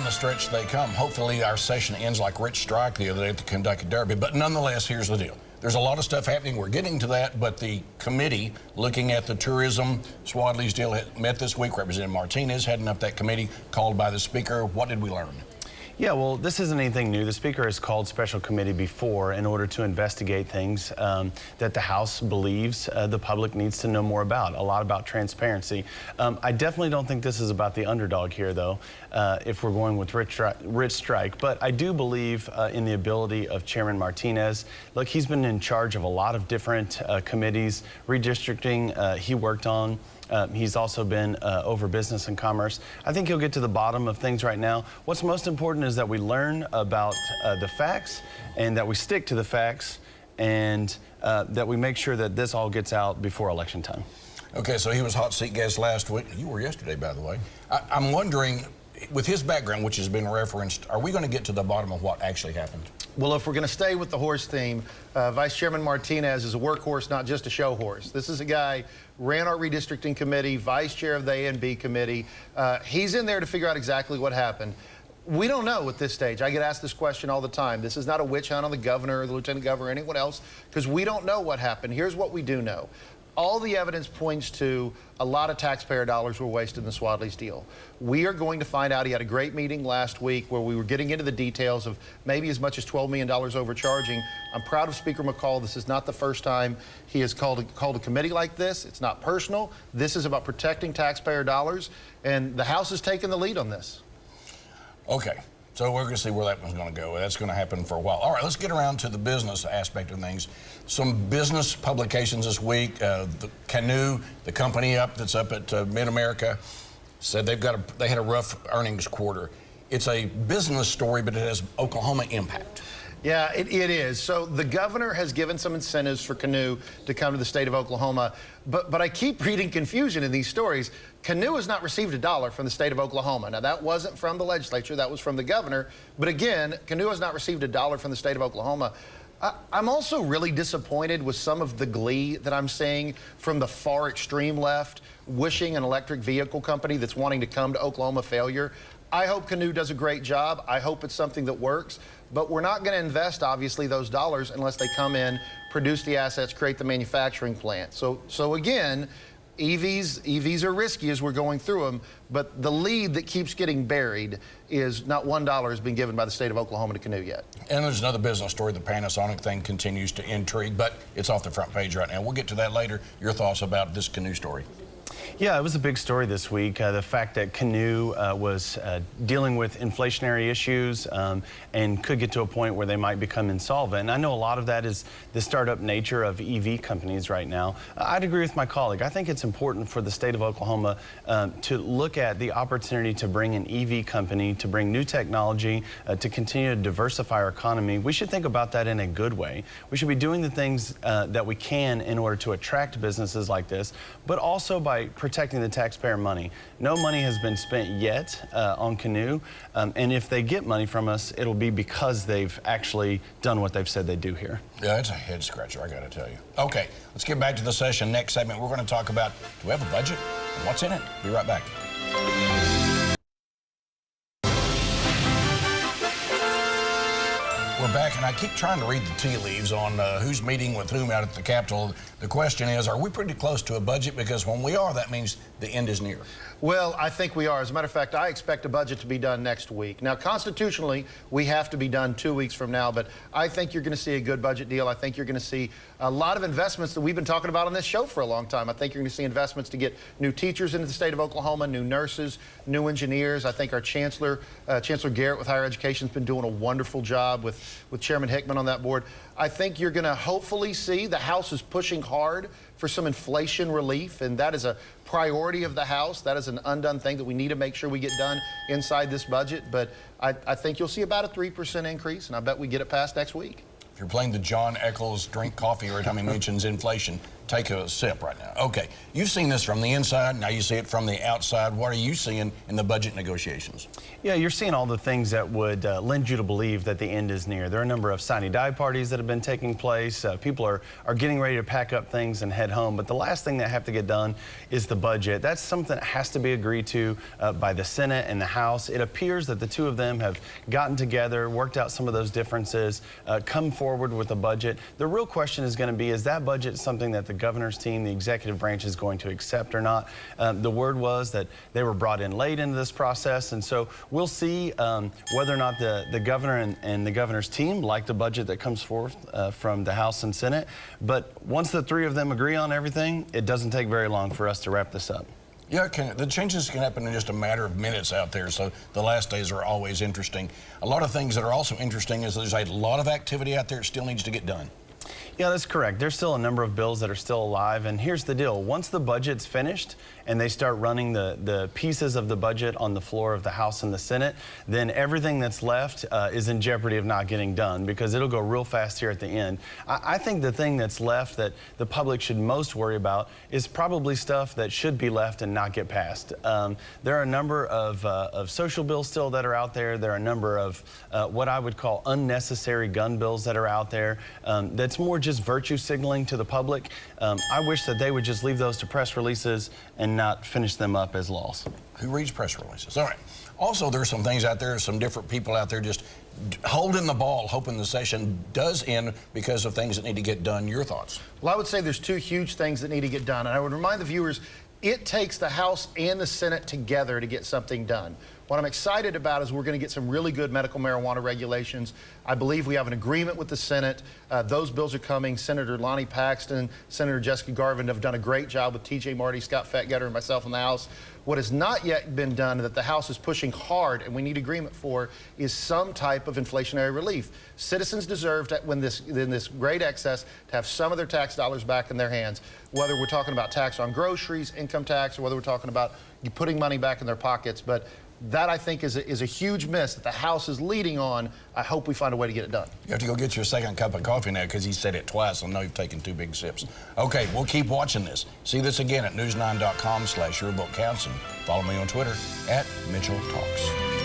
the stretch they come. Hopefully our session ends like Rich Strike the other day at the Kentucky Derby. But nonetheless, here's the deal. There's a lot of stuff happening. We're getting to that, but the committee looking at the tourism, Swadley's deal, met this week. Representative Martinez heading up that committee, called by the Speaker. What did we learn? Yeah, well, this isn't anything new. The Speaker has called special committee before in order to investigate things that the House believes the public needs to know more about, a lot about transparency. I definitely don't think this is about the underdog here, though, if we're going with Rich Strike. But I do believe in the ability of Chairman Martinez. Look, he's been in charge of a lot of different committees. Redistricting, he worked on. He's also been over business and commerce. I think he'll get to the bottom of things right now. What's most important is that we learn about the facts and that we stick to the facts and that we make sure that this all gets out before election time. Okay, so he was hot seat guest last week. You were yesterday, by the way. I'm wondering, with his background, which has been referenced, are we going to get to the bottom of what actually happened? Well, if we're going to stay with the horse theme, Vice Chairman Martinez is a workhorse, not just a show horse. This is a guy, ran our redistricting committee, vice chair of the A&B committee. He's in there to figure out exactly what happened. We don't know at this stage. I get asked this question all the time. This is not a witch hunt on the governor or the lieutenant governor or anyone else, because we don't know what happened. Here's what we do know. All the evidence points to a lot of taxpayer dollars were wasted in the Swadley's deal. We are going to find out. He had a great meeting last week where we were getting into the details of maybe as much as $12 million overcharging. I'm proud of Speaker McCall. This is not the first time he has called a committee like this. It's not personal. This is about protecting taxpayer dollars, and the House has taken the lead on this. Okay. So we're going to see where that one's going to go. That's going to happen for a while. All right, let's get around to the business aspect of things. Some business publications this week. The Canoo, the company that's up at Mid-America, said they had a rough earnings quarter. It's a business story, but it has Oklahoma impact. Yeah, it is. So the governor has given some incentives for Canoo to come to the state of Oklahoma, but I keep reading confusion in these stories. Canoo has not received a dollar from the state of Oklahoma. Now, that wasn't from the legislature, that was from the governor. But again, Canoo has not received a dollar from the state of Oklahoma. I'm also really disappointed with some of the glee that I'm seeing from the far extreme left, wishing an electric vehicle company that's wanting to come to Oklahoma failure. I hope Canoo does a great job. I hope it's something that works. But we're not going to invest, obviously, those dollars unless they come in, produce the assets, create the manufacturing plant. So again, EVs are risky as we're going through them, but the lead that keeps getting buried is not $1 has been given by the state of Oklahoma to Canoo yet. And there's another business story. The Panasonic thing continues to intrigue, but it's off the front page right now. We'll get to that later. Your thoughts about this Canoo story? Yeah, it was a big story this week. The fact that Canoo was dealing with inflationary issues and could get to a point where they might become insolvent. And I know a lot of that is the startup nature of EV companies right now. I'd agree with my colleague. I think it's important for the state of Oklahoma to look at the opportunity to bring an EV company, to bring new technology, to continue to diversify our economy. We should think about that in a good way. We should be doing the things that we can in order to attract businesses like this, but also by protecting the taxpayer money. No money has been spent yet on Canoo, and if they get money from us, it'll be because they've actually done what they've said they do here. Yeah, it's a head scratcher, I gotta tell you. Okay, let's get back to the session. Next segment, we're gonna talk about, do we have a budget and what's in it? Be right back. We're back, and I keep trying to read the tea leaves on who's meeting with whom out at the Capitol. The question is, are we pretty close to a budget? Because when we are, that means the end is near. Well, I think we are. As a matter of fact, I expect a budget to be done next week. Now, constitutionally, we have to be done 2 weeks from now, but I think you're going to see a good budget deal. I think you're going to see a lot of investments that we've been talking about on this show for a long time. I think you're going to see investments to get new teachers into the state of Oklahoma, new nurses, new engineers. I think our Chancellor Garrett with higher education has been doing a wonderful job with Chairman Hickman on that board. I think you're going to hopefully see the House is pushing hard for some inflation relief, and that is a priority of the House. That is an undone thing that we need to make sure we get done inside this budget. But I think you'll see about a 3% increase, and I bet we get it passed next week. If you're playing the Jon Echols drink coffee every time he mentions inflation, take a sip right now. Okay, you've seen this from the inside, now you see it from the outside. What are you seeing in the budget negotiations? Yeah, you're seeing all the things that would lend you to believe that the end is near. There are a number of sine-die parties that have been taking place. People are getting ready to pack up things and head home. But the last thing that have to get done is the budget. That's something that has to be agreed to by the Senate and the House. It appears that the two of them have gotten together, worked out some of those differences, come forward with a budget. The real question is going to be, is that budget something that the governor's team, the executive branch, is going to accept or not? The word was that they were brought in late into this process, and so we'll see whether or not the governor and the governor's team like the budget that comes forth from the House and Senate. But once the three of them agree on everything, it doesn't take very long for us to wrap this up. Yeah, the changes can happen in just a matter of minutes out there, so the last days are always interesting. A lot of things that are also interesting is there's a lot of activity out there that still needs to get done. Yeah, that's correct. There's still a number of bills that are still alive, and here's the deal. Once the budget's finished and they start running the pieces of the budget on the floor of the House and the Senate, then everything that's left is in jeopardy of not getting done, because it'll go real fast here at the end. I think the thing that's left that the public should most worry about is probably stuff that should be left and not get passed. There are a number of social bills still that are out there. There are a number of what I would call unnecessary gun bills that are out there. That's more just virtue signaling to the public. I wish that they would just leave those to press releases and not finish them up as laws. Who reads press releases? All right. Also, there's some things out there, some different people out there just holding the ball, hoping the session does end because of things that need to get done. Your thoughts? Well, I would say there's two huge things that need to get done. And I would remind the viewers, it takes the House and the Senate together to get something done. What I'm excited about is we're going to get some really good medical marijuana regulations. I believe we have an agreement with the Senate. Those bills are coming. Senator Lonnie Paxton, Senator Jessica Garvin have done a great job with T.J. Marty, Scott Fettgetter, and myself in the House. What has not yet been done that the House is pushing hard and we need agreement for is some type of inflationary relief. Citizens deserve to, when this great excess, to have some of their tax dollars back in their hands, whether we're talking about tax on groceries, income tax, or whether we're talking about putting money back in their pockets. But that, I think, is a huge miss that the House is leading on. I hope we find a way to get it done. You have to go get your second cup of coffee now because he said it twice. I know you've taken 2 big sips. Okay, we'll keep watching this. See this again at news9.com/yourvotecounts, and follow me on Twitter @MitchellTalks.